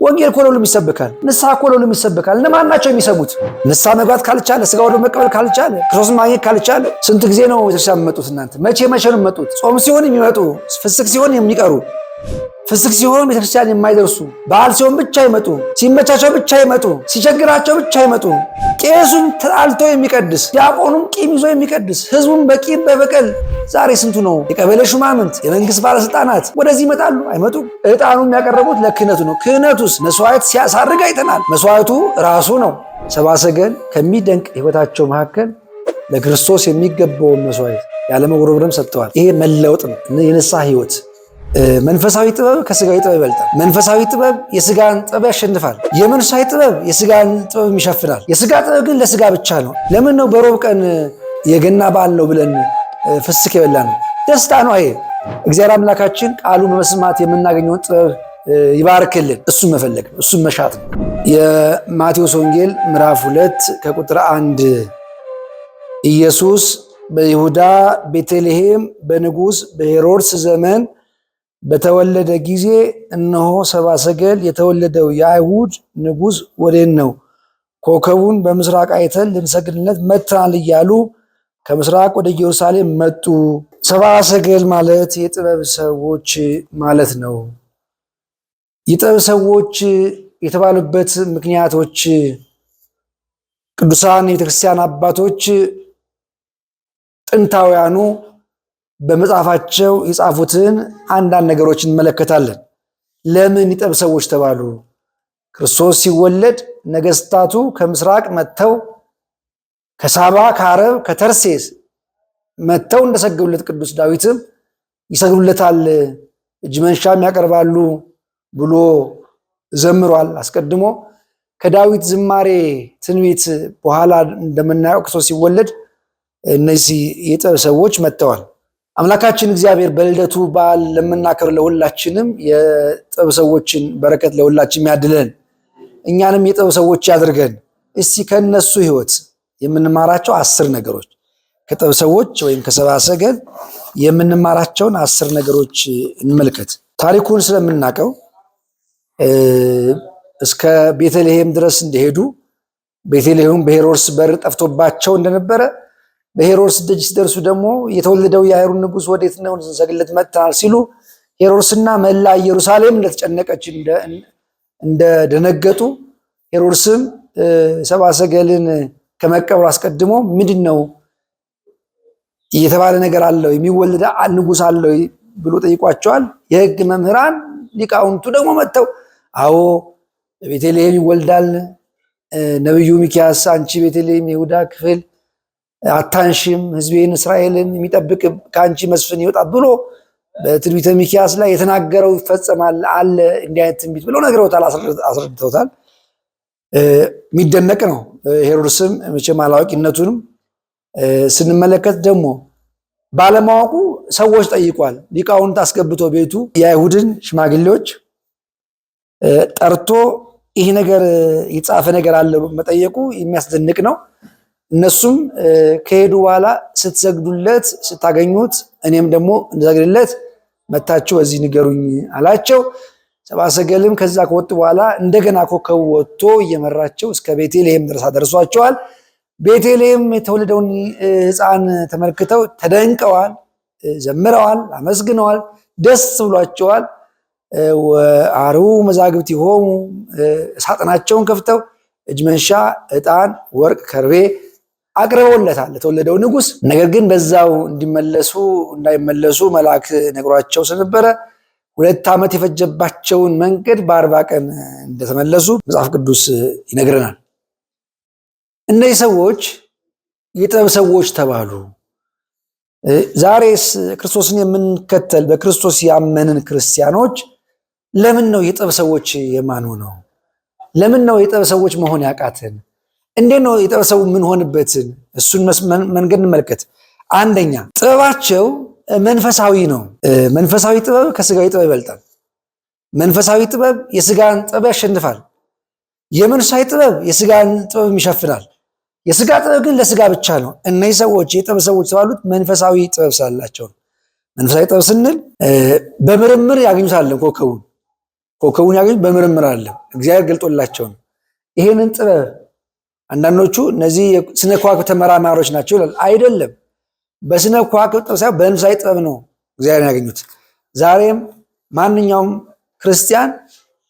ወንጌል እኮ ለሁሉም ይሰበካል። ንስሐ እኮ ለሁሉም ይሰበካል። እነማን ናቸው የሚሰሙት? ንስሐ መግባት ካልቻለ፣ ስጋ ወደሙ መቀበል ካልቻለ፣ ክርስቶስን ማግኘት ካልቻለ ስንት ጊዜ ነው ቤተክርስቲያን የሚመጡት? እናንተ መቼ ነው የሚመጡት? ጾም ሲሆን የሚመጡ፣ ፍስክ ሲሆን የሚቀሩ፣ ፍስክ ሲሆን ቤተክርስቲያን የማይደርሱ፣ በዓል ሲሆን ብቻ ይመጡ፣ ሲመቻቸው ብቻ ይመጡ፣ ሲቸግራቸው ብቻ ይመጡ። ቄሱን ተጣልቶ የሚቀድስ፣ ዲያቆኑም ቂም ይዞ የሚቀድስ፣ ህዝቡን በቂም በበቀል። ዛሬ ስንቱ ነው የቀበሌ ሹማምንት፣ የመንግስት ባለስልጣናት ወደዚህ ይመጣሉ? አይመጡም። ዕጣኑም ያቀረቡት ለክህነቱ ነው። ክህነቱስ መስዋዕት ሲያሳርግ አይተናል። መስዋዕቱ ራሱ ነው። ሰብአ ሰገል ከሚደንቅ ህይወታቸው መካከል ለክርስቶስ የሚገባውን መስዋዕት ያለመጉረምረም ሰጥተዋል። ይሄ መለወጥ ነው፣ የንስሐ ህይወት። መንፈሳዊ ጥበብ ከስጋዊ ጥበብ ይበልጣል። መንፈሳዊ ጥበብ የስጋን ጥበብ ያሸንፋል። የመንፈሳዊ ጥበብ የስጋን ጥበብ ይሸፍናል። የስጋ ጥበብ ግን ለስጋ ብቻ ነው። ለምን ነው በሮብ ቀን የገና በዓል ነው ብለን ፍስክ የበላ ነው? ደስታ ነው። ይሄ እግዚአብሔር አምላካችን ቃሉን በመስማት የምናገኘውን ጥበብ ይባርክልን። እሱን መፈለግ ነው፣ እሱን መሻት ነው። የማቴዎስ ወንጌል ምዕራፍ 2 ከቁጥር 1 ኢየሱስ በይሁዳ ቤተልሔም በንጉሥ በሄሮድስ ዘመን በተወለደ ጊዜ እነሆ ሰብአ ሰገል የተወለደው የአይሁድ ንጉሥ ወዴት ነው? ኮከቡን በምስራቅ አይተን ልንሰግድለት መጥተናል እያሉ ከምስራቅ ወደ ኢየሩሳሌም መጡ። ሰብአ ሰገል ማለት የጥበብ ሰዎች ማለት ነው። የጥበብ ሰዎች የተባሉበት ምክንያቶች ቅዱሳን የቤተክርስቲያን አባቶች ጥንታውያኑ በመጽሐፋቸው የጻፉትን አንዳንድ ነገሮች እንመለከታለን። ለምን የጥበብ ሰዎች ተባሉ? ክርስቶስ ሲወለድ ነገስታቱ ከምስራቅ መጥተው ከሳባ፣ ከአረብ፣ ከተርሴስ መጥተው እንደሰገዱለት ቅዱስ ዳዊትም ይሰግዱለታል፣ እጅ መንሻም ያቀርባሉ ብሎ ዘምሯል። አስቀድሞ ከዳዊት ዝማሬ ትንቢት በኋላ እንደምናየው ክርስቶስ ሲወለድ እነዚህ የጥበብ ሰዎች መጥተዋል። አምላካችን እግዚአብሔር በልደቱ በዓል ለምናከብር ለሁላችንም የጥበብ ሰዎችን በረከት ለሁላችን ያድለን፣ እኛንም የጥበብ ሰዎች ያድርገን። እስቲ ከነሱ ህይወት የምንማራቸው 10 ነገሮች፣ ከጥበብ ሰዎች ወይም ከሰብአ ሰገል የምንማራቸውን 10 ነገሮች እንመልከት። ታሪኩን ስለምናውቀው እስከ ቤተልሔም ድረስ እንደሄዱ፣ ቤተልሔም በሄሮድስ በር ጠፍቶባቸው እንደነበረ፣ በሄሮድስ ደጅ ሲደርሱ ደግሞ የተወለደው የአይሁድ ንጉሥ ወዴት ነው ልንሰግድለት መጥተናል ሲሉ ሄሮድስና መላ ኢየሩሳሌም እንደተጨነቀች እንደደነገጡ፣ ሄሮድስም ሰብአ ሰገልን ከመቀበሩ አስቀድሞ ምንድን ነው እየተባለ ነገር አለው የሚወለድ ንጉሥ አለው ብሎ ጠይቋቸዋል። የሕግ መምህራን ሊቃውንቱ ደግሞ መጥተው አዎ በቤተልሔም ይወልዳል፣ ነቢዩ ሚክያስ አንቺ ቤተልሔም የይሁዳ ክፍል አታንሽም፣ ሕዝቤን እስራኤልን የሚጠብቅ ከአንቺ መስፍን ይወጣል ብሎ በትንቢተ ሚክያስ ላይ የተናገረው ይፈጸማል አለ። እንዲህ አይነት ትንቢት ብለው ነግረውታል፣ አስረድተውታል። የሚደነቅ ነው። ሄሮድስም መቼም አላዋቂነቱንም ስንመለከት ደግሞ ባለማወቁ ሰዎች ጠይቋል። ሊቃውንት አስገብቶ ቤቱ የአይሁድን ሽማግሌዎች ጠርቶ ይህ ነገር የተጻፈ ነገር አለ መጠየቁ የሚያስደንቅ ነው። እነሱም ከሄዱ በኋላ ስትሰግዱለት ስታገኙት እኔም ደግሞ እንሰግድለት መታችሁ በዚህ ንገሩኝ አላቸው። ሰብአ ሰገልም ከዛ ከወጡ በኋላ እንደገና ኮከቡ ወጥቶ እየመራቸው እስከ ቤተልሔም ድረስ አደርሷቸዋል። ቤተልሔም የተወለደውን ሕፃን ተመልክተው ተደንቀዋል፣ ዘምረዋል፣ አመስግነዋል፣ ደስ ብሏቸዋል። አርሁ መዛግብቲሆሙ ሳጥናቸውን ከፍተው እጅ መንሻ፣ ዕጣን፣ ወርቅ፣ ከርቤ አቅርበውለታል ለተወለደው ንጉሥ። ነገር ግን በዛው እንዳይመለሱ መልአክ ነግሯቸው ስለነበረ 2 ዓመት የፈጀባቸውን መንገድ በ40 ቀን እንደተመለሱ መጽሐፍ ቅዱስ ይነግረናል። እነዚህ ሰዎች የጥበብ ሰዎች ተባሉ። ዛሬስ ክርስቶስን የምንከተል በክርስቶስ ያመንን ክርስቲያኖች ለምን ነው የጥበብ ሰዎች የማንሆነው? ለምን ነው የጥበብ ሰዎች መሆን ያቃተን? እንዴት ነው የጥበብ ሰው የምንሆንበትን እሱን መንገድ እንመልከት። አንደኛ ጥበባቸው መንፈሳዊ ነው። መንፈሳዊ ጥበብ ከስጋዊ ጥበብ ይበልጣል። መንፈሳዊ ጥበብ የስጋን ጥበብ ያሸንፋል። የመንፈሳዊ ጥበብ የስጋን ጥበብ ይሸፍናል። የስጋ ጥበብ ግን ለስጋ ብቻ ነው። እነዚህ ሰዎች የጥበብ ሰዎች የተባሉት መንፈሳዊ ጥበብ ስላላቸው ነው። መንፈሳዊ ጥበብ ስንል በምርምር ያገኙታል ኮከቡን፣ ኮከቡን ያገኙት በምርምር አለ፣ እግዚአብሔር ገልጦላቸው ነው። ይሄንን ጥበብ አንዳንዶቹ እነዚህ ስነ ከዋክብት ተመራማሪዎች ናቸው ይላል። አይደለም፣ በስነ ከዋክብት ጥበብ ሳይሆን በመንፈሳዊ ጥበብ ነው እግዚአብሔርን ያገኙት። ዛሬም ማንኛውም ክርስቲያን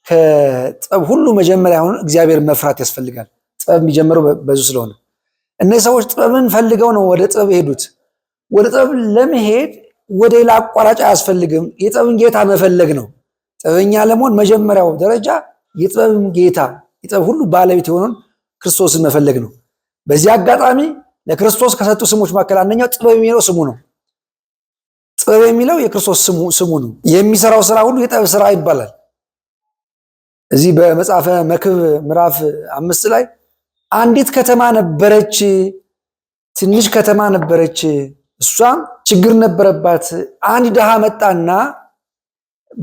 ከጥበብ ሁሉ መጀመሪያ ሆኖ እግዚአብሔር መፍራት ያስፈልጋል። ጥበብ የሚጀምረው በዙ ስለሆነ እነዚህ ሰዎች ጥበብን ፈልገው ነው ወደ ጥበብ የሄዱት። ወደ ጥበብ ለመሄድ ወደ ሌላ አቋራጭ አያስፈልግም። የጥበብን ጌታ መፈለግ ነው። ጥበበኛ ለመሆን መጀመሪያው ደረጃ የጥበብን ጌታ የጥበብ ሁሉ ባለቤት የሆነውን ክርስቶስን መፈለግ ነው። በዚህ አጋጣሚ ለክርስቶስ ከሰጡ ስሞች መካከል አንደኛው ጥበብ የሚለው ስሙ ነው። ጥበብ የሚለው የክርስቶስ ስሙ ነው። የሚሰራው ስራ ሁሉ የጥበብ ስራ ይባላል። እዚህ በመጽሐፈ መክብብ ምዕራፍ 5 ላይ አንዲት ከተማ ነበረች፣ ትንሽ ከተማ ነበረች፣ እሷም ችግር ነበረባት። አንድ ድሃ መጣና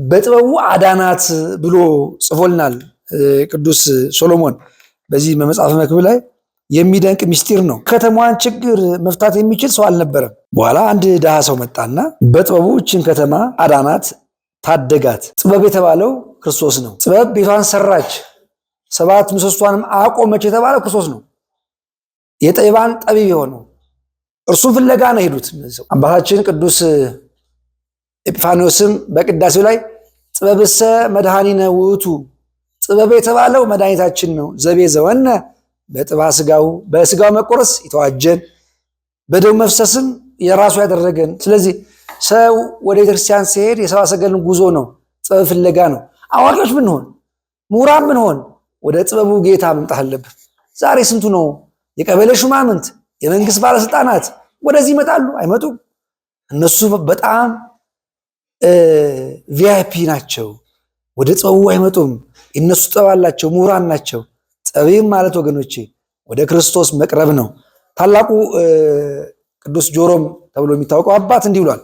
በጥበቡ አዳናት ብሎ ጽፎልናል ቅዱስ ሶሎሞን። በዚህ በመጽሐፈ መክብብ ላይ የሚደንቅ ምስጢር ነው። ከተማዋን ችግር መፍታት የሚችል ሰው አልነበረም። በኋላ አንድ ድሃ ሰው መጣና በጥበቡ እችን ከተማ አዳናት፣ ታደጋት። ጥበብ የተባለው ክርስቶስ ነው። ጥበብ ቤቷን ሰራች፣ 7 ምሰሶቿንም አቆመች የተባለው ክርስቶስ ነው። የጠቢባን ጠቢብ የሆነው እርሱን ፍለጋ ነው ሄዱት። አባታችን ቅዱስ ኤጲፋንዮስም በቅዳሴው ላይ ጥበብሰ መድኃኒነ ውእቱ፣ ጥበብ የተባለው መድኃኒታችን ነው። ዘቤ ዘወነ በጥባ ስጋው፣ በስጋው መቆረስ የተዋጀን በደሙ መፍሰስም የራሱ ያደረገን። ስለዚህ ሰው ወደ ቤተክርስቲያን ሲሄድ የሰብአ ሰገልን ጉዞ ነው፣ ጥበብ ፍለጋ ነው። አዋቂዎች ብንሆን ምሁራን ብንሆን ወደ ጥበቡ ጌታ መምጣት አለብን። ዛሬ ስንቱ ነው የቀበሌ ሹማምንት፣ የመንግስት ባለስልጣናት ወደዚህ ይመጣሉ? አይመጡም። እነሱ በጣም ቪአይፒ ናቸው። ወደ ጥበቡ አይመጡም። እነሱ ጥበብ አላቸው፣ ምሁራን ናቸው። ጠቢብ ማለት ወገኖቼ ወደ ክርስቶስ መቅረብ ነው። ታላቁ ቅዱስ ጆሮም ተብሎ የሚታወቀው አባት እንዲህ ብሏል፣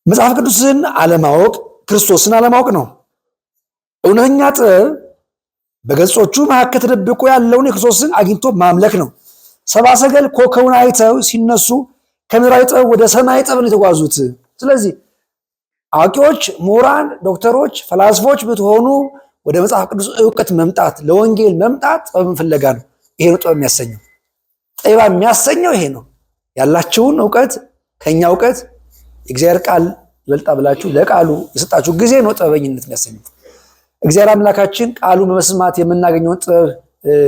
መጽሐፍ ቅዱስን አለማወቅ ክርስቶስን አለማወቅ ነው። እውነተኛ ጥበብ በገጾቹ መካከል ተደብቆ ያለውን የክርስቶስን አግኝቶ ማምለክ ነው። ሰብአ ሰገል ኮከቡን አይተው ሲነሱ ከምድራዊ ጥበብ ወደ ሰማያዊ ጥበብ ነው የተጓዙት። ስለዚህ አዋቂዎች፣ ምሁራን፣ ዶክተሮች፣ ፈላስፎች ብትሆኑ ወደ መጽሐፍ ቅዱስ እውቀት መምጣት፣ ለወንጌል መምጣት ጥበብን ፍለጋ ነው። ይሄ ነው ጥበብ የሚያሰኘው። ጠቢባ የሚያሰኘው ይሄ ነው። ያላችሁን እውቀት ከኛ እውቀት የእግዚአብሔር ቃል ይበልጣ ብላችሁ ለቃሉ የሰጣችሁ ጊዜ ነው ጥበበኝነት የሚያሰኘው። እግዚአብሔር አምላካችን ቃሉ በመስማት የምናገኘውን ጥበብ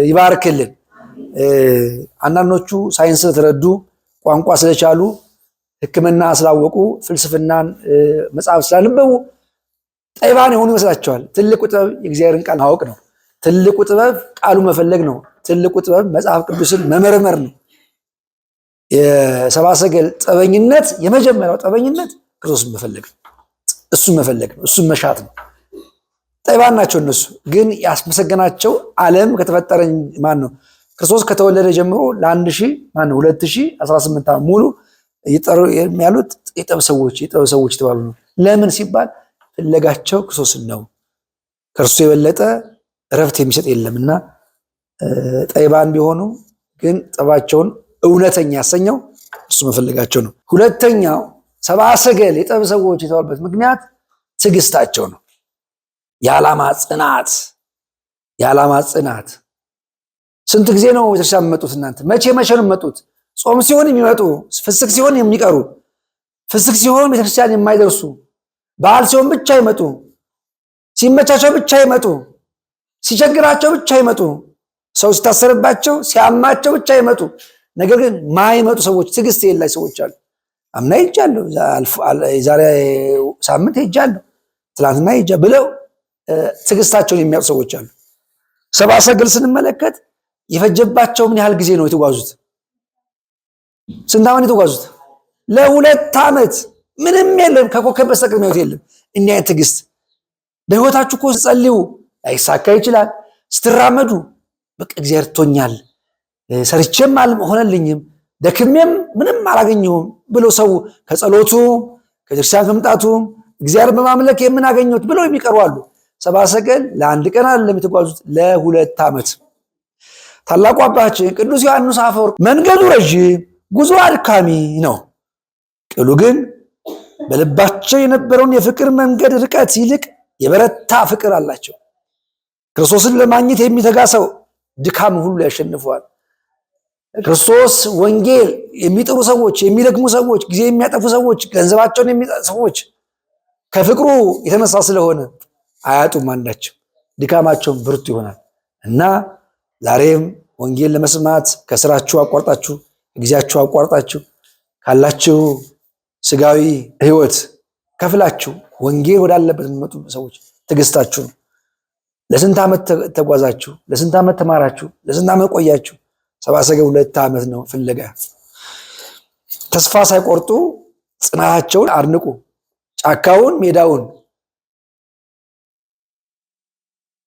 ይባርክልን። አንዳንዶቹ ሳይንስ ስለተረዱ ቋንቋ ስለቻሉ ሕክምና ስላወቁ ፍልስፍናን መጽሐፍ ስላነበቡ ጠቢባን የሆኑ ይመስላቸዋል። ትልቁ ጥበብ የእግዚአብሔርን ቃል ማወቅ ነው። ትልቁ ጥበብ ቃሉ መፈለግ ነው። ትልቁ ጥበብ መጽሐፍ ቅዱስን መመርመር ነው። የሰብአ ሰገል ጠበኝነት፣ የመጀመሪያው ጠበኝነት ክርስቶስን መፈለግ ነው። እሱን መፈለግ ነው። እሱን መሻት ነው። ጠቢባን ናቸው እነሱ። ግን ያስመሰገናቸው ዓለም ከተፈጠረ ማን ነው? ክርስቶስ ከተወለደ ጀምሮ ለ2018 ዓመት ሙሉ ያሉት የጥበብ ሰዎች የተባሉ ነው። ለምን ሲባል ፍለጋቸው ክርስቶስን ነው። ከእርሱ የበለጠ እረፍት የሚሰጥ የለምና ጠቢባን ቢሆኑ ግን ጥበባቸውን እውነተኛ ያሰኘው እሱ መፈለጋቸው ነው። ሁለተኛው ሰብአ ሰገል የጥበብ ሰዎች የተባሉበት ምክንያት ትዕግስታቸው ነው። የዓላማ ጽናት። ስንት ጊዜ ነው ቤተክርስቲያን የሚመጡት? እናንተ መቼ ነው የሚመጡት? ጾም ሲሆን የሚመጡ፣ ፍስክ ሲሆን የሚቀሩ፣ ፍስክ ሲሆን ቤተክርስቲያን የማይደርሱ፣ በዓል ሲሆን ብቻ ይመጡ፣ ሲመቻቸው ብቻ ይመጡ፣ ሲቸግራቸው ብቻ ይመጡ፣ ሰው ሲታሰርባቸው ሲያማቸው ብቻ ይመጡ። ነገር ግን ማይመጡ ሰዎች፣ ትዕግስት የሌላቸው ሰዎች አሉ። አምና ሄጃለሁ፣ ዛሬ ሳምንት ሄጃለሁ፣ ትላንትና ሄጃ ብለው ትዕግስታቸውን የሚያውቁ ሰዎች አሉ። ሰብአ ሰገል ስንመለከት የፈጀባቸው ምን ያህል ጊዜ ነው የተጓዙት? ስንት ዓመት የተጓዙት? ለ2 ዓመት። ምንም የለም ከኮከብ በስተቀር የሚያዩት የለም። እንዲህ አይነት ትዕግስት በህይወታችሁ እኮ ስትጸልዩ ላይሳካ ይችላል። ስትራመዱ በቃ እግዚአብሔር ትቶኛል፣ ሰርቼም አልሆነልኝም፣ ደክሜም ምንም አላገኘሁም ብሎ ሰው ከጸሎቱ ከቤተክርስቲያን ከመምጣቱ እግዚአብሔር በማምለክ የምናገኘት ብለው የሚቀሩ አሉ። ሰብአ ሰገል ለአንድ ቀን አይደለም የተጓዙት፣ ለ2 ዓመት። ታላቁ አባታችን ቅዱስ ዮሐንስ አፈወርቅ መንገዱ ረዥም፣ ጉዞ አድካሚ ነው፣ ቅሉ ግን በልባቸው የነበረውን የፍቅር መንገድ ርቀት ይልቅ የበረታ ፍቅር አላቸው። ክርስቶስን ለማግኘት የሚተጋ ሰው ድካም ሁሉ ያሸንፈዋል። ክርስቶስ ወንጌል የሚጥሩ ሰዎች፣ የሚደክሙ ሰዎች፣ ጊዜ የሚያጠፉ ሰዎች፣ ገንዘባቸውን የሚጠፉ ሰዎች ከፍቅሩ የተነሳ ስለሆነ አያጡም አንዳቸው፣ ድካማቸውን ብርቱ ይሆናል እና ዛሬም ወንጌል ለመስማት ከስራችሁ አቋርጣችሁ ጊዜያችሁ አቋርጣችሁ ካላችሁ ስጋዊ ሕይወት ከፍላችሁ ወንጌል ወዳለበት የሚመጡ ሰዎች ትዕግስታችሁ ነው። ለስንት ዓመት ተጓዛችሁ? ለስንት ዓመት ተማራችሁ? ለስንት ዓመት ቆያችሁ? ሰብአ ሰገል 2 ዓመት ነው ፍለጋ። ተስፋ ሳይቆርጡ ጽናታቸውን አድንቁ። ጫካውን ሜዳውን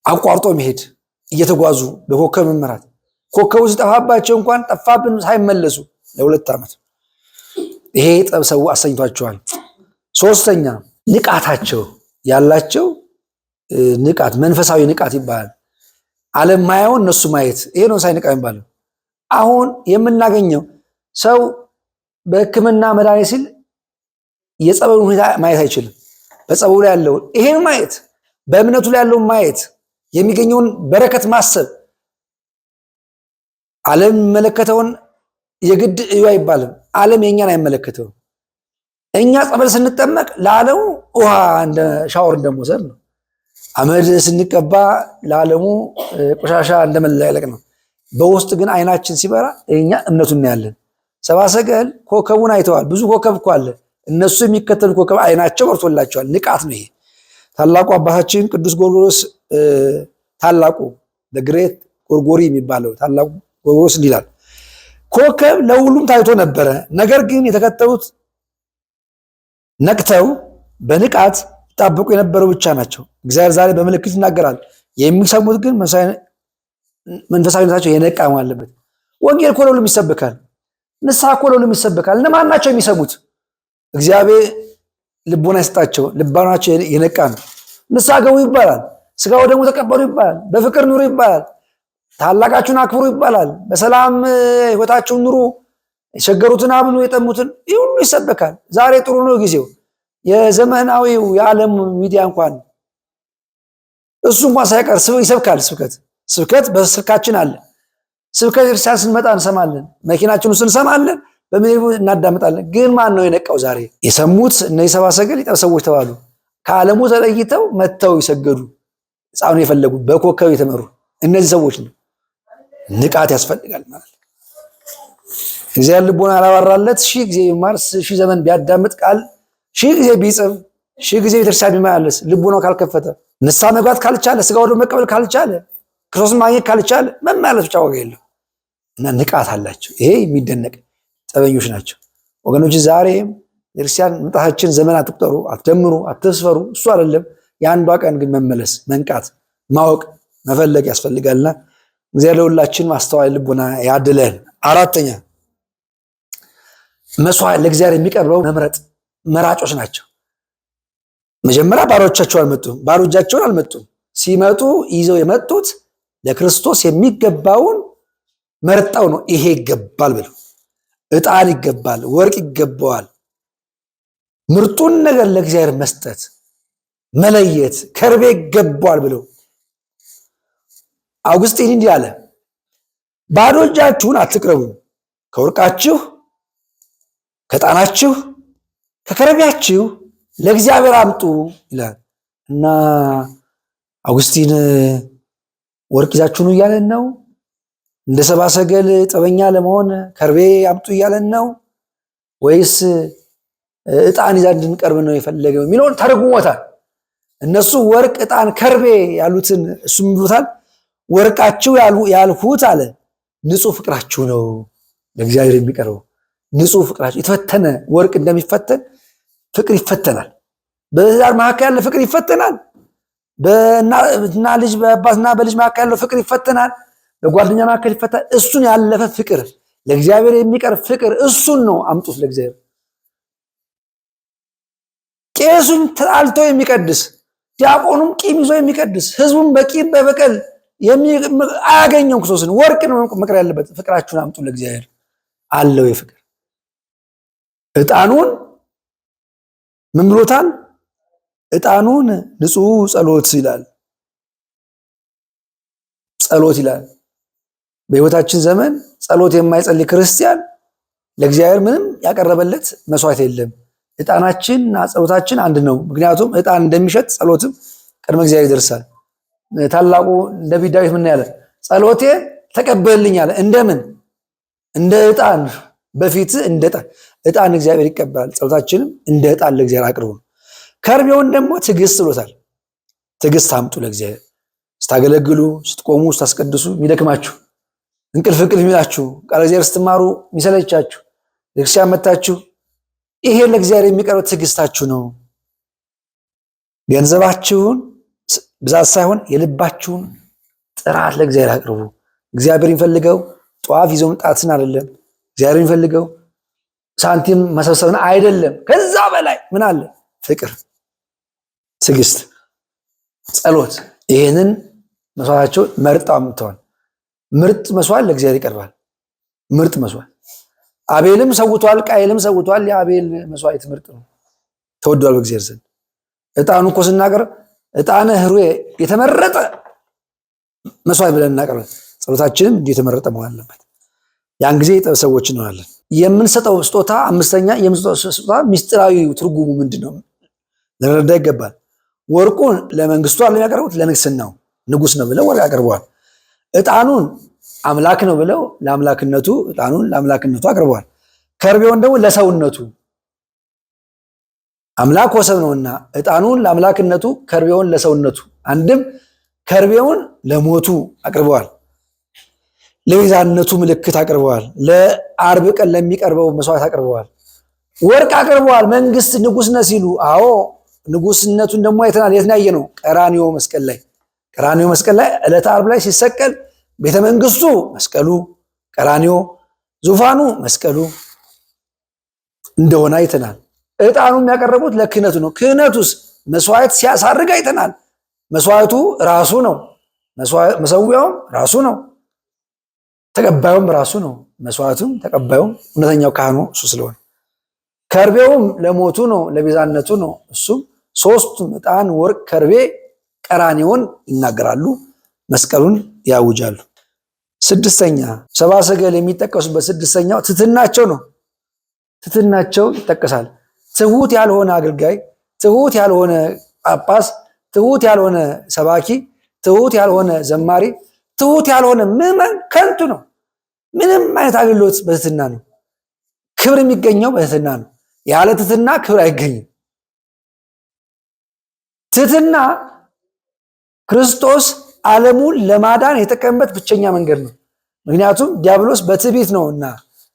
አቋርጦ መሄድ እየተጓዙ በኮከብ መመራት፣ ኮከቡ ሲጠፋባቸው እንኳን ጠፋብን ሳይመለሱ ለ2 ዓመት። ይሄ ሰው አሰኝቷቸዋል። ሶስተኛ ንቃታቸው ያላቸው ንቃት፣ መንፈሳዊ ንቃት ይባላል። ዓለም ማየውን እነሱ ማየት፣ ይሄ ነው ሳይንቃ የሚባለው። አሁን የምናገኘው ሰው በሕክምና መድኃኒት ሲል የጸበሉን ሁኔታ ማየት አይችልም። በጸበሉ ላይ ያለውን ይሄን ማየት፣ በእምነቱ ላይ ያለውን ማየት፣ የሚገኘውን በረከት ማሰብ። ዓለም የሚመለከተውን የግድ እዩ አይባልም። ዓለም የእኛን አይመለከተውም። እኛ ጸበል ስንጠመቅ ለዓለሙ ውሃ እንደ ሻወር እንደመውሰድ ነው። አመድ ስንቀባ ለዓለሙ ቆሻሻ እንደመለቅለቅ ነው። በውስጥ ግን አይናችን ሲበራ እኛ እምነቱን እናያለን። ሰብአ ሰገል ኮከቡን አይተዋል። ብዙ ኮከብ እኮ አለ። እነሱ የሚከተሉ ኮከብ አይናቸው በርቶላቸዋል። ንቃት ነው ይሄ። ታላቁ አባታችን ቅዱስ ጎርጎርዮስ ታላቁ ግሬት ጎርጎሪ የሚባለው ታላቁ ጎርጎርዮስ እንዲህ ይላል፣ ኮከብ ለሁሉም ታይቶ ነበረ፣ ነገር ግን የተከተሉት ነቅተው በንቃት ይጣበቁ የነበረው ብቻ ናቸው። እግዚአብሔር ዛሬ በምልክት ይናገራል። የሚሰሙት ግን መንፈሳዊነታቸው የነቃ መሆን አለበት። ወንጌል እኮ ለሁሉም ይሰበካል። ንስሐ እኮ ለሁሉም ይሰበካል። እነማን ናቸው የሚሰሙት? እግዚአብሔር ልቦና ይስጣቸው፣ ልባናቸው የነቃ ነው። ንስሐ ገቡ ይባላል። ስጋ ወደሙ ተቀበሉ ይባላል። በፍቅር ኑሩ ይባላል። ታላቃችሁን አክብሩ ይባላል። በሰላም ሕይወታችሁን ኑሩ፣ የቸገሩትን አብሉ፣ የጠሙትን፣ ይህ ሁሉ ይሰበካል። ዛሬ ጥሩ ነው ጊዜው። የዘመናዊው የዓለም ሚዲያ እንኳን እሱ እንኳን ሳይቀር ይሰብካል። ስብከት በስልካችን አለ። ስብከት ክርስቲያን ስንመጣ እንሰማለን፣ መኪናችን ውስጥ እንሰማለን፣ በምድር እናዳምጣለን። ግን ማን ነው የነቃው? ዛሬ የሰሙት እነዚህ ሰብአ ሰገል የጠብ ሰዎች ተባሉ። ከዓለሙ ተለይተው መጥተው ይሰገዱ፣ ሕፃኑ የፈለጉ በኮከብ የተመሩ እነዚህ ሰዎች ነው። ንቃት ያስፈልጋል ማለት እግዚአብሔር ልቦና አላባራለት 1000 ጊዜ ቢማር 1000 ዘመን ቢያዳምጥ ቃል 1000 ጊዜ ቢጽፍ 1000 ጊዜ ቤተክርስቲያን ቢመላለስ ልቦናው ካልከፈተ ንስሐ መግባት ካልቻለ ስጋው ደግሞ መቀበል ካልቻለ ክርስቶስን ማግኘት ካልቻለ መመላለስ ብቻ ዋጋ የለው እና ንቃት አላቸው። ይሄ የሚደነቅ ጠበኞች ናቸው ወገኖች። ዛሬም ቤተክርስቲያን መምጣታችን ዘመን አትቁጠሩ፣ አትደምሩ፣ አትስፈሩ። እሱ አይደለም የአንዷ ቀን ግን መመለስ፣ መንቃት፣ ማወቅ፣ መፈለግ ያስፈልጋልና እግዚአብሔር ለሁላችን ማስተዋል ልቦና ያድለን። አራተኛ መስዋዕት ለእግዚአብሔር የሚቀርበው መምረጥ መራጮች ናቸው። መጀመሪያ ባሮቻቸው አልመጡም፣ ባዶ እጃቸውን አልመጡም። ሲመጡ ይዘው የመጡት ለክርስቶስ የሚገባውን መርጠው ነው። ይሄ ይገባል ብለው ዕጣን ይገባል፣ ወርቅ ይገባዋል፣ ምርጡን ነገር ለእግዚአብሔር መስጠት መለየት፣ ከርቤ ይገባዋል ብለው አውግስጢን እንዲህ አለ፣ ባዶ እጃችሁን አትቅረቡ፣ ከወርቃችሁ ከዕጣናችሁ ከከርቤያችሁ ለእግዚአብሔር አምጡ ይላል። እና አውግስጢን ወርቅ ይዛችሁ ነው እያለን ነው? እንደ ሰብአ ሰገል ጠበኛ ለመሆን ከርቤ አምጡ እያለን ነው? ወይስ ዕጣን ይዛ እንድንቀርብ ነው የፈለገው የሚለውን ተርጉሞታል። እነሱ ወርቅ፣ ዕጣን፣ ከርቤ ያሉትን እሱም ብሎታል። ወርቃችሁ ያልሁት አለ ንጹሕ ፍቅራችሁ ነው ለእግዚአብሔር የሚቀርበው። ንጹሕ ፍቅራችሁ የተፈተነ ወርቅ እንደሚፈተን ፍቅር ይፈተናል። በዛር መካከል ያለ ፍቅር ይፈተናል። በእናትና ልጅ በአባትና በልጅ መካከል ያለው ፍቅር ይፈተናል። በጓደኛ መካከል ይፈተናል። እሱን ያለፈ ፍቅር ለእግዚአብሔር የሚቀርብ ፍቅር እሱን ነው አምጡት ለእግዚአብሔር። ቄሱም ተጣልቶ የሚቀድስ ዲያቆኑም ቂም ይዞ የሚቀድስ ህዝቡም በቂም በበቀል አያገኘው ክርስቶስን። ወርቅ ነው መቅረብ ያለበት። ፍቅራችሁን አምጡ ለእግዚአብሔር አለው የፍቅር ዕጣኑን ምን ብሎታል? ዕጣኑን ንጹሕ ጸሎት ይላል። ጸሎት ይላል። በሕይወታችን ዘመን ጸሎት የማይጸልይ ክርስቲያን ለእግዚአብሔር ምንም ያቀረበለት መስዋዕት የለም። ዕጣናችንና ጸሎታችን አንድ ነው። ምክንያቱም ዕጣን እንደሚሸጥ ጸሎትም ቅድመ እግዚአብሔር ይደርሳል። ታላቁ ነቢይ ዳዊት ምን ያለ? ጸሎቴን ተቀበልልኝ አለ። እንደምን? እንደ ዕጣን በፊት እንደ ዕጣን እግዚአብሔር ይቀበላል። ጸሎታችንም እንደ ዕጣን ለእግዚአብሔር አቅርቡ። ከርቤውን ደግሞ ትዕግስት ብሎታል። ትዕግስት አምጡ ለእግዚአብሔር። ስታገለግሉ፣ ስትቆሙ፣ ስታስቀድሱ የሚደክማችሁ እንቅልፍ የሚላችሁ ቃለ እግዚአብሔር ስትማሩ የሚሰለቻችሁ ቤተክርስቲያን መታችሁ ይሄ ለእግዚአብሔር የሚቀርበው ትዕግስታችሁ ነው። ገንዘባችሁን ብዛት ሳይሆን የልባችሁን ጥራት ለእግዚአብሔር አቅርቡ። እግዚአብሔር የሚፈልገው ጧፍ ይዞ መምጣትን አይደለም። እግዚአብሔር የሚፈልገው ሳንቲም መሰብሰብን አይደለም። ከዛ በላይ ምን አለ? ፍቅር፣ ትዕግስት፣ ጸሎት። ይህንን መስዋዕታቸውን መርጠው አምጥተዋል። ምርጥ መስዋዕት ለእግዚአብሔር ይቀርባል። ምርጥ መስዋዕት አቤልም ሰውቷል፣ ቃየልም ሰውቷል። የአቤል መስዋዕት ምርጥ ነው፣ ተወዷል በእግዚአብሔር ዘንድ። ዕጣኑ እኮ ስናቀርብ ዕጣነ ኅሩየ የተመረጠ መስዋዕት ብለን እናቀርብ። ጸሎታችንም እንዲሁ የተመረጠ መሆን አለበት። ያን ጊዜ የጥበብ ሰዎች እንሆናለን። የምንሰጠው ስጦታ አምስተኛ የምንሰጠው ስጦታ ምስጢራዊ ትርጉሙ ምንድን ነው ልንረዳ ይገባል። ወርቁን ለመንግስቱ አለ የሚያቀርቡት ለንግስናው ንጉስ ነው ብለው ወርቅ አቅርበዋል። ዕጣኑን አምላክ ነው ብለው ለአምላክነቱ ዕጣኑን ለአምላክነቱ አቅርበዋል። ከርቤውን ደግሞ ለሰውነቱ አምላክ ወሰብ ነውና ዕጣኑን ለአምላክነቱ ከርቤውን ለሰውነቱ፣ አንድም ከርቤውን ለሞቱ አቅርበዋል፣ ለቤዛነቱ ምልክት አቅርበዋል፣ ለአርብ ቀን ለሚቀርበው መስዋዕት አቅርበዋል። ወርቅ አቅርበዋል። መንግስት ንጉስ ነህ ሲሉ አዎ ንጉስነቱን ደግሞ አይተናል። የት ነው ያየነው? ቀራንዮ መስቀል ላይ። ቀራንዮ መስቀል ላይ ዕለተ ዓርብ ላይ ሲሰቀል ቤተ መንግስቱ መስቀሉ፣ ቀራንዮ ዙፋኑ መስቀሉ እንደሆነ አይተናል። ዕጣኑ የሚያቀርቡት ለክህነቱ ነው። ክህነቱስ መስዋዕት ሲያሳርግ አይተናል። መስዋዕቱ ራሱ ነው። መሰዊያውም ራሱ ነው። ተቀባዩም ራሱ ነው። መስዋዕቱም ተቀባዩም እውነተኛው ካህኑ እሱ ስለሆነ ከርቤውም ለሞቱ ነው፣ ለቤዛነቱ ነው። እሱም ሶስቱም ዕጣን፣ ወርቅ፣ ከርቤ ቀራንዮን ይናገራሉ፣ መስቀሉን ያውጃሉ። ስድስተኛ ሰብአ ሰገል የሚጠቀሱበት ስድስተኛው ትሕትናቸው ነው። ትሕትናቸው ይጠቀሳል። ትሑት ያልሆነ አገልጋይ፣ ትሑት ያልሆነ ጳጳስ፣ ትሑት ያልሆነ ሰባኪ፣ ትሑት ያልሆነ ዘማሪ፣ ትሑት ያልሆነ ምዕመን ከንቱ ነው። ምንም አይነት አገልግሎት በትሕትና ነው። ክብር የሚገኘው በትሕትና ነው። ያለ ትሕትና ክብር አይገኝም። ትሕትና ክርስቶስ ዓለሙን ለማዳን የተጠቀመበት ብቸኛ መንገድ ነው። ምክንያቱም ዲያብሎስ በትዕቢት ነውና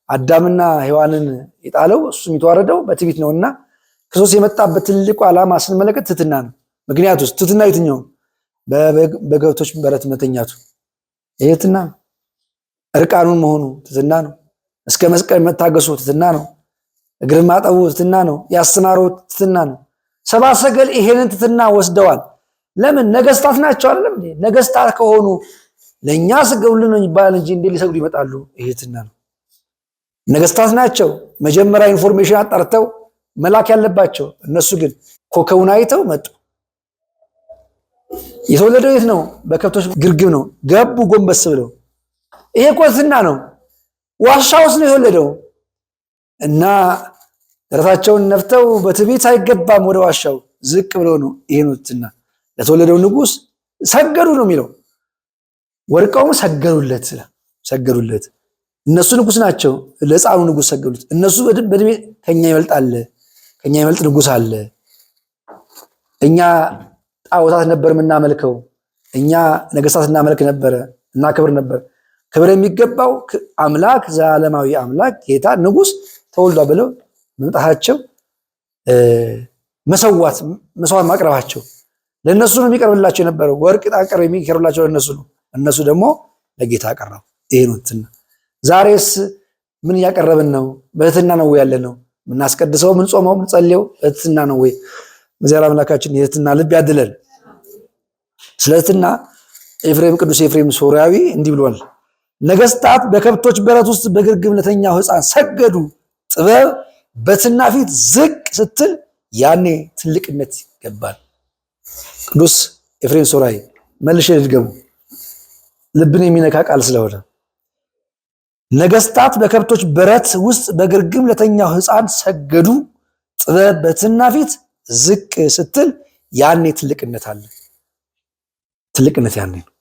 አዳምና ሔዋንን የጣለው እሱም የተዋረደው በትዕቢት ነውና ክርስቶስ የመጣበት ትልቁ ዓላማ ስንመለከት ትሕትና ነው። ምክንያቱስ ትሕትና የትኛው? በከብቶች በረት መተኛቱ ይሄ ትሕትና ነው። እርቃኑን መሆኑ ትሕትና ነው። እስከ መስቀል መታገሱ ትሕትና ነው። እግር ማጠቡ ትሕትና ነው። ያስተማረው ትሕትና ነው። ሰብአ ሰገል ይሄንን ትሕትና ወስደዋል። ለምን? ነገስታት ናቸው አይደለም እንዴ? ነገስታት ከሆኑ ለኛ ስገዱልን ነው ይባላል እንጂ እንዴ ሊሰግዱ ይመጣሉ? ይሄ ትሕትና ነው። ነገስታት ናቸው መጀመሪያ ኢንፎርሜሽን አጣርተው መላክ ያለባቸው። እነሱ ግን ኮከቡን አይተው መጡ። የተወለደው የት ነው? በከብቶች ግርግም ነው። ገቡ ጎንበስ ብለው። ይሄ እኮ ትሕትና ነው። ዋሻ ውስጥ ነው የተወለደው እና ደረታቸውን ነፍተው በትዕቢት አይገባም ወደ ዋሻው ዝቅ ብለው ነው። ይሄ ነው ትሕትና። ለተወለደው ንጉስ ሰገዱ ነው የሚለው። ወድቀውም ሰገዱለት። ሰገዱለት። እነሱ ንጉስ ናቸው። ለሕፃኑ ንጉስ ሰገዱት። እነሱ በእድሜ ከኛ ይበልጣል፣ ከኛ ይበልጥ ንጉስ አለ። እኛ ጣዖታት ነበር የምናመልከው። እኛ ነገስታት እናመልክ ነበረ፣ እናከብር ነበር። ክብር የሚገባው አምላክ ዘላለማዊ አምላክ ጌታ ንጉስ ተወልዷል ብለው መምጣታቸው መስዋዕት ማቅረባቸው ለነሱ ነው የሚቀርብላቸው የነበረው። ወርቅ ጣቀር የሚቀርብላቸው ለነሱ ነው። እነሱ ደግሞ ለጌታ አቀረቡ። ይሄ ነው ትሕትና። ዛሬስ ምን እያቀረብን ነው? በትሕትና ነው ወይ ያለ ነው? ምናስቀድሰው፣ ምን ጾመው፣ ምን ጸልየው በትሕትና ነው ወይ? እግዚአብሔር አምላካችን የትሕትና ልብ ያድለን። ስለ ትሕትና ኤፍሬም ቅዱስ ኤፍሬም ሶርያዊ እንዲህ ብሏል። ነገስታት በከብቶች በረት ውስጥ በግርግም ለተኛው ሕፃን ሰገዱ። ጥበብ በትሕትና ፊት ዝቅ ስትል ያኔ ትልቅነት ይገባል። ቅዱስ ኤፍሬም ሶራይ መልሼ ልድገሙ፣ ልብን የሚነካ ቃል ስለሆነ ነገስታት በከብቶች በረት ውስጥ በግርግም ለተኛው ሕፃን ሰገዱ። ጥበብ በትሕትና ፊት ዝቅ ስትል ያኔ ትልቅነት አለ። ትልቅነት ያኔ ነው።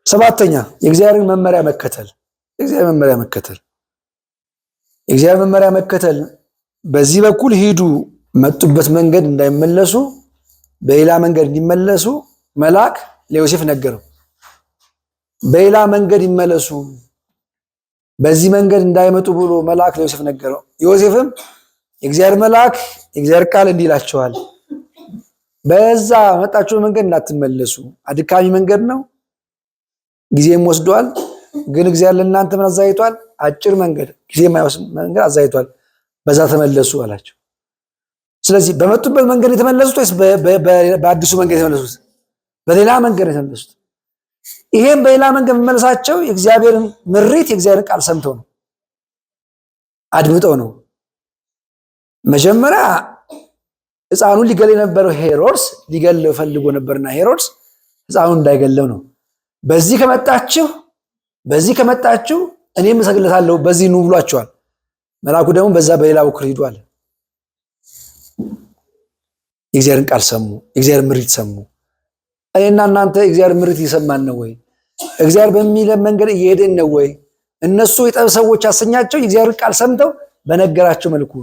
ሰባተኛ የእግዚአብሔርን መመሪያ መከተል። የእግዚአብሔር መመሪያ መከተል የእግዚአብሔር መመሪያ መከተል በዚህ በኩል ሂዱ፣ መጡበት መንገድ እንዳይመለሱ በሌላ መንገድ እንዲመለሱ መልአክ ለዮሴፍ ነገረው። በሌላ መንገድ ይመለሱ፣ በዚህ መንገድ እንዳይመጡ ብሎ መልአክ ለዮሴፍ ነገረው። ዮሴፍም የእግዚአብሔር መልአክ የእግዚአብሔር ቃል እንዲህ ይላቸዋል፣ በዛ መጣችሁ መንገድ እንዳትመለሱ፣ አድካሚ መንገድ ነው፣ ጊዜም ወስዷል። ግን እግዚአብሔር ለእናንተ ምን አዘጋጅቷል? አጭር መንገድ፣ ጊዜ የማይወስድ መንገድ አዘጋጅቷል፣ በዛ ተመለሱ አላቸው። ስለዚህ በመጡበት መንገድ የተመለሱት ወይስ በአዲሱ መንገድ የተመለሱት? በሌላ መንገድ የተመለሱት። ይሄም በሌላ መንገድ መመለሳቸው የእግዚአብሔርን ምሪት የእግዚአብሔርን ቃል ሰምተው ነው፣ አድምጠው ነው። መጀመሪያ ሕፃኑን ሊገል የነበረው ሄሮድስ ሊገለው ፈልጎ ነበርና ሄሮድስ ሕፃኑን እንዳይገለው ነው። በዚህ ከመጣችሁ እኔም እሰግድለታለሁ በዚህ ኑ ብሏቸዋል። መልአኩ ደግሞ በዛ በሌላ በኩል ሂዷል። የእግዚአብሔርን ቃል ሰሙ፣ የእግዚአብሔር ምሪት ሰሙ። እኔና እናንተ የእግዚአብሔር ምሪት እየሰማን ነው ወይ? እግዚአብሔር በሚለን መንገድ እየሄድን ነው ወይ? እነሱ የጠብ ሰዎች ያሰኛቸው የእግዚአብሔር ቃል ሰምተው በነገራቸው መልኩ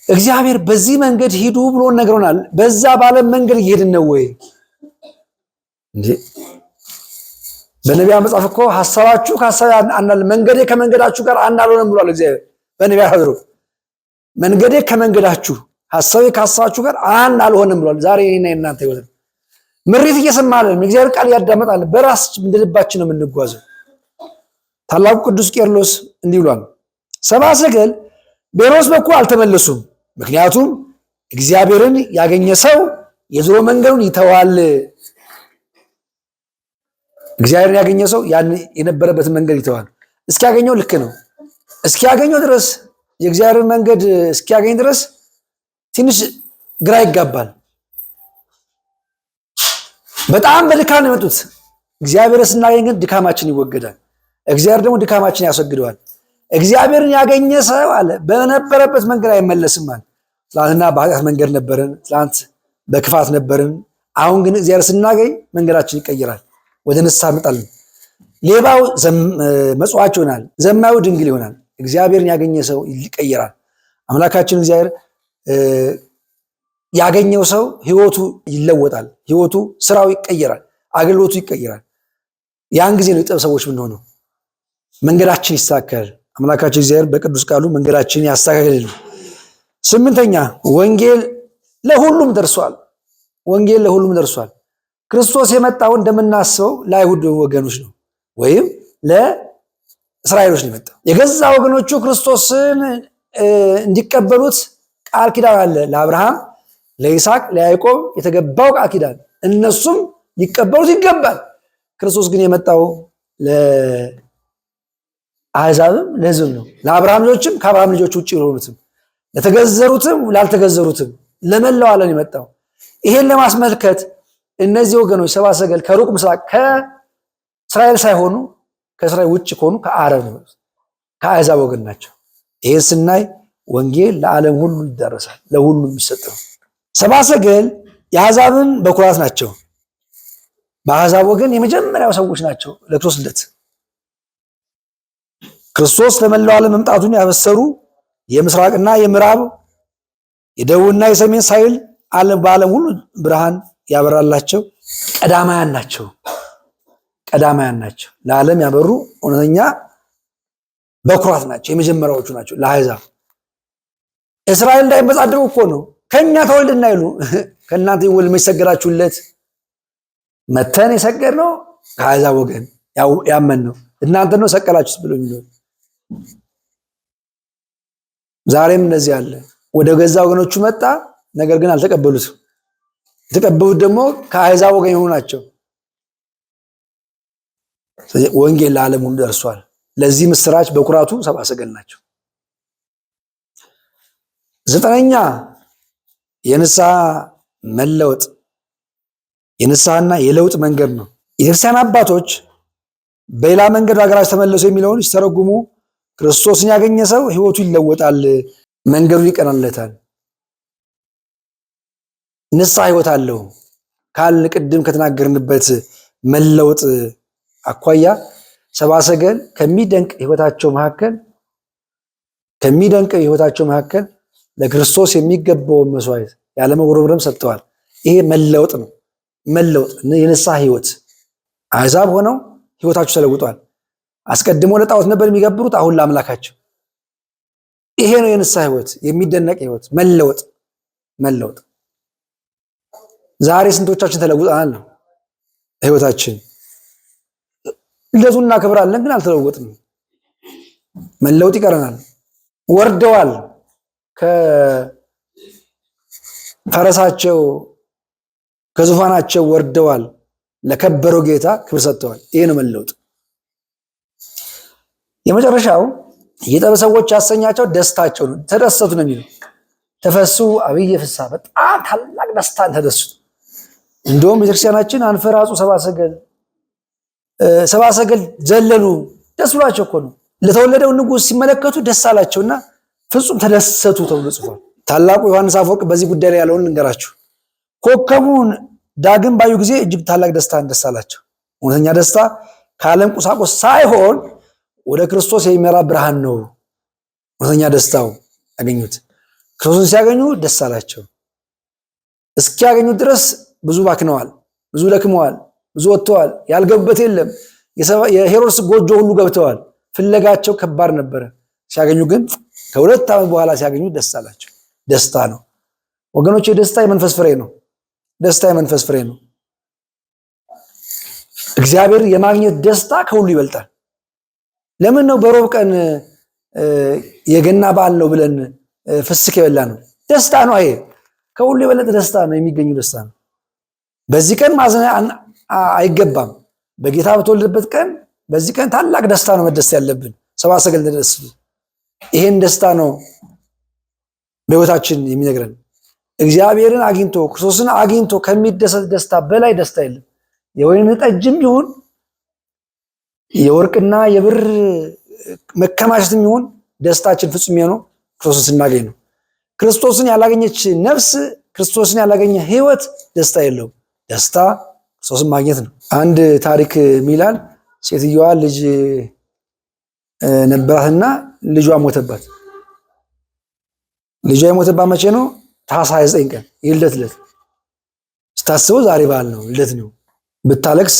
እግዚአብሔር በዚህ መንገድ ሂዱ ብሎ ነግሮናል። በዛ ባለም መንገድ እየሄድን ነው ወይ? እንዴ በነቢያት መጽሐፍ እኮ ሐሳባችሁ ከሐሳቤ አንድ፣ መንገዴ ከመንገዳችሁ ጋር አንድ አልሆነም ብሏል እግዚአብሔር በነቢያት አድሮ። መንገዴ ከመንገዳችሁ ሐሳቤ ከሐሳባችሁ ጋር አንድ አልሆነም ብሏል። ዛሬ እኔና እናንተ ይወጣል ምሪት እየሰማልን የእግዚአብሔር ቃል ያዳመጣል። በራስ እንደልባችን ነው የምንጓዘው። ታላቁ ቅዱስ ቄርሎስ እንዲህ ብሏል፣ ሰብአ ሰገል በሄሮድስ በኩል አልተመለሱም፣ ምክንያቱም እግዚአብሔርን ያገኘ ሰው የድሮ መንገዱን ይተዋል። እግዚአብሔርን ያገኘ ሰው ያን የነበረበትን መንገድ ይተዋል። እስኪያገኘው ልክ ነው፣ እስኪያገኘው ድረስ የእግዚአብሔርን መንገድ እስኪያገኝ ድረስ ትንሽ ግራ ይጋባል። በጣም በድካም ነው የመጡት። እግዚአብሔር ስናገኝ ግን ድካማችን ይወገዳል። እግዚአብሔር ደግሞ ድካማችን ያስወግደዋል። እግዚአብሔርን ያገኘ ሰው አለ በነበረበት መንገድ አይመለስም አለ። ትናንትና በኃጢአት መንገድ ነበርን፣ ትናንት በክፋት ነበርን። አሁን ግን እግዚአብሔር ስናገኝ መንገዳችን ይቀይራል፣ ወደ ንስሐ እንመጣለን። ሌባው መጽዋች ይሆናል፣ ዘማዩ ድንግል ይሆናል። እግዚአብሔርን ያገኘ ሰው ይቀየራል። አምላካችን እግዚአብሔር ያገኘው ሰው ህይወቱ ይለወጣል፣ ህይወቱ ስራው ይቀየራል፣ አገልግሎቱ ይቀየራል። ያን ጊዜ ነው የጥበብ ሰዎች የምንሆነው። መንገዳችን ይስተካከላል። አምላካችን እግዚአብሔር በቅዱስ ቃሉ መንገዳችን ያስተካክልልን። ስምንተኛ ወንጌል ለሁሉም ደርሷል። ወንጌል ለሁሉም ደርሷል። ክርስቶስ የመጣው እንደምናስበው ለአይሁድ ወገኖች ነው ወይም ለእስራኤሎች ነው የመጣው። የገዛ ወገኖቹ ክርስቶስን እንዲቀበሉት ቃል ኪዳን አለ። ለአብርሃም፣ ለይስሐቅ፣ ለያዕቆብ የተገባው ቃል ኪዳን እነሱም ሊቀበሉት ይገባል። ክርስቶስ ግን የመጣው ለአሕዛብም ለሕዝብም ነው። ለአብርሃም ልጆችም ከአብርሃም ልጆች ውጭ የሆኑትም፣ ለተገዘሩትም ላልተገዘሩትም ለመላው ዓለም የመጣው። ይሄን ለማስመልከት እነዚህ ወገኖች ሰብአ ሰገል ከሩቅ ምስራቅ ከእስራኤል ሳይሆኑ ከእስራኤል ውጭ ከሆኑ ከአረብ ነው፣ ከአሕዛብ ወገን ናቸው። ይሄን ስናይ ወንጌል ለዓለም ሁሉ ይዳረሳል፣ ለሁሉ የሚሰጥ ነው። ሰብአ ሰገል የአሕዛብን በኩራት ናቸው። በአሕዛብ ወገን የመጀመሪያው ሰዎች ናቸው ለክርስቶስ ልደት። ክርስቶስ ለመላው ዓለም መምጣቱን ያበሰሩ የምስራቅና የምዕራብ የደቡብና የሰሜን ሳይል በዓለም ሁሉ ብርሃን ያበራላቸው ቀዳማያን ናቸው። ቀዳማያን ናቸው። ለዓለም ያበሩ እውነተኛ በኩራት ናቸው። የመጀመሪያዎቹ ናቸው ለአሕዛብ። እስራኤል እንዳይመጻደቁ እኮ ነው ከኛ ተወልድና ይሉ ከእናንተ ይወልድ መች ሰገዳችሁለት? መተን የሰገድ ነው ከአሕዛብ ወገን ያመን ነው እናንተ ነው ሰቀላችሁት ብሎ የሚለው። ዛሬም እንደዚህ አለ። ወደ ገዛ ወገኖቹ መጣ፣ ነገር ግን አልተቀበሉትም። የተቀበሉት ደግሞ ከአሕዛብ ወገን የሆኑ ናቸው። ወንጌል ለዓለም ሁሉ ደርሷል። ለዚህ ምስራች በኩራቱ ሰብአ ሰገል ናቸው። ዘጠነኛ የንስሐ መለወጥ የንስሐና የለውጥ መንገድ ነው። የክርስቲያን አባቶች በሌላ መንገድ ሀገራቸው ተመለሱ የሚለውን ሲተረጉሙ ክርስቶስን ያገኘ ሰው ሕይወቱ ይለወጣል፣ መንገዱ ይቀናለታል። ንስሐ ሕይወት አለው ካልን ቅድም ከተናገርንበት መለወጥ አኳያ ሰብአ ሰገል ከሚደንቅ ሕይወታቸው መካከል ለክርስቶስ የሚገባውን መስዋዕት ያለመጉረምረም ሰጥተዋል። ይሄ መለወጥ ነው። መለወጥ የንስሐ ሕይወት። አሕዛብ ሆነው ሕይወታቸው ተለውጧል። አስቀድሞ ለጣዖት ነበር የሚገብሩት፣ አሁን ለአምላካቸው። ይሄ ነው የንስሐ ሕይወት፣ የሚደነቅ ሕይወት፣ መለወጥ። ዛሬ ስንቶቻችን ተለውጠናል ነው ሕይወታችን። ልደቱን እናከብራለን፣ ግን አልተለወጥንም። መለወጥ ይቀረናል። ወርደዋል፣ ከፈረሳቸው ከዙፋናቸው ወርደዋል፣ ለከበረው ጌታ ክብር ሰጥተዋል። ይሄ ነው መለወጥ። የመጨረሻው የጥበብ ሰዎች ያሰኛቸው ደስታቸው ነው። ተደሰቱ ነው የሚለው። ተፈሱ አብየ ፍስሐ፣ በጣም ታላቅ ደስታን ተደሰቱ። እንደውም ቤተክርስቲያናችን አንፈራጹ ሰብአ ሰገል ዘለሉ፣ ደስ ብሏቸው እኮ ነው። ለተወለደው ንጉሥ ሲመለከቱ ደስ አላቸውና ፍጹም ተደሰቱ ተብሎ ጽፏል። ታላቁ ዮሐንስ አፈወርቅ በዚህ ጉዳይ ላይ ያለውን ልንገራችሁ። ኮከቡን ዳግም ባዩ ጊዜ እጅግ ታላቅ ደስታን ደስ አላቸው። እውነተኛ ደስታ ከዓለም ቁሳቁስ ሳይሆን ወደ ክርስቶስ የሚመራ ብርሃን ነው። እውነተኛ ደስታው ያገኙት ክርስቶስን ሲያገኙ ደስ አላቸው። እስኪያገኙት ድረስ ብዙ ባክነዋል፣ ብዙ ደክመዋል፣ ብዙ ወጥተዋል። ያልገቡበት የለም። የሄሮድስ ጎጆ ሁሉ ገብተዋል። ፍለጋቸው ከባድ ነበረ። ሲያገኙ ግን ከ2 ዓመት በኋላ ሲያገኙ ደስ አላቸው። ደስታ ነው ወገኖች። ደስታ የመንፈስ ፍሬ ነው። ደስታ የመንፈስ ፍሬ ነው። እግዚአብሔር የማግኘት ደስታ ከሁሉ ይበልጣል። ለምን ነው በሮብ ቀን የገና በዓል ነው ብለን ፍስክ የበላ ነው? ደስታ ነው። ይሄ ከሁሉ የበለጠ ደስታ ነው፣ የሚገኙ ደስታ ነው። በዚህ ቀን ማዘን አይገባም። በጌታ በተወለደበት ቀን በዚህ ቀን ታላቅ ደስታ ነው መደሰት ያለብን። ሰብአ ሰገል ተደሰቱ። ይሄን ደስታ ነው በሕይወታችን የሚነግረን። እግዚአብሔርን አግኝቶ ክርስቶስን አግኝቶ ከሚደሰት ደስታ በላይ ደስታ የለም። የወይን ጠጅም ይሁን የወርቅና የብር መከማቸትም ይሁን ደስታችን ፍጹም የሆነው ክርስቶስን ስናገኝ ነው። ክርስቶስን ያላገኘች ነፍስ፣ ክርስቶስን ያላገኘ ሕይወት ደስታ የለውም። ደስታ ክርስቶስን ማግኘት ነው። አንድ ታሪክ ሚላል ሴትዮዋ ልጅ ነበራትና ልጇ ሞተባት። ልጇ የሞተባት መቼ ነው? ታኅሳስ 29 ቀን የልደት ዕለት። ስታስበው ዛሬ በዓል ነው፣ ልደት ነው። ብታለቅስ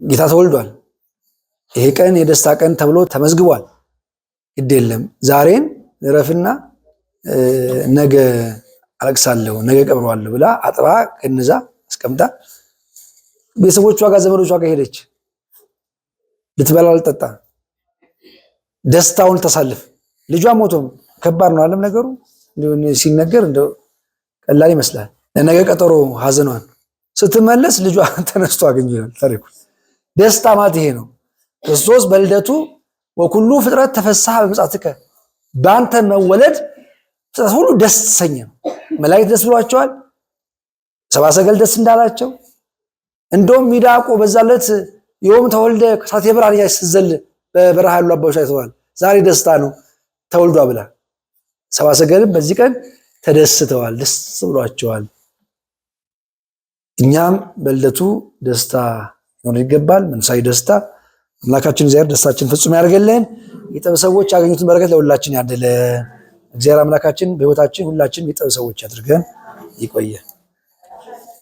ጌታ ተወልዷል። ይሄ ቀን የደስታ ቀን ተብሎ ተመዝግቧል። ግድ የለም ዛሬን እረፍና ነገ አለቅሳለሁ፣ ነገ ቀብረዋለሁ ብላ አጥባ ከነዛ አስቀምጣ ቤተሰቦቿ ጋር ዘመዶቿ ጋር ሄደች። ልትበላ ልጠጣ፣ ደስታውን ተሳልፍ። ልጇ ሞቶም ከባድ ነው አለም ነገሩ። ሲነገር እንደው ቀላል ይመስላል። ለነገ ቀጠሮ ሀዘኗን ስትመለስ ልጇ ተነስቶ አገኘው ታሪኩ። ደስታ ማለት ይሄ ነው። ክርስቶስ በልደቱ ወኩሉ ፍጥረት ተፈሳሐ በምጽአትከ፣ በአንተ መወለድ ፍጥረት ሁሉ ደስ ተሰኘ። መላእክት ደስ ብሏቸዋል። ሰብአ ሰገል ደስ እንዳላቸው እንደውም ሚዳቆ በዛለት ዮም ተወልደ ከሳቴ ብርሃን ስትዘል በበረሃ ያሉ አባቶች አይተዋል። ዛሬ ደስታ ነው ተወልዷ ብላ ሰብአ ሰገልም በዚህ ቀን ተደስተዋል፣ ደስ ብሏቸዋል። እኛም በልደቱ ደስታ ሊሆን ይገባል። መንፈሳዊ ደስታ። አምላካችን እግዚአብሔር ደስታችን ፍጹም ያደርገልን። የጥበብ ሰዎች ያገኙትን በረከት ለሁላችን ያድለን። እግዚአብሔር አምላካችን በሕይወታችን ሁላችን የጥበብ ሰዎች ያድርገን። ይቆየ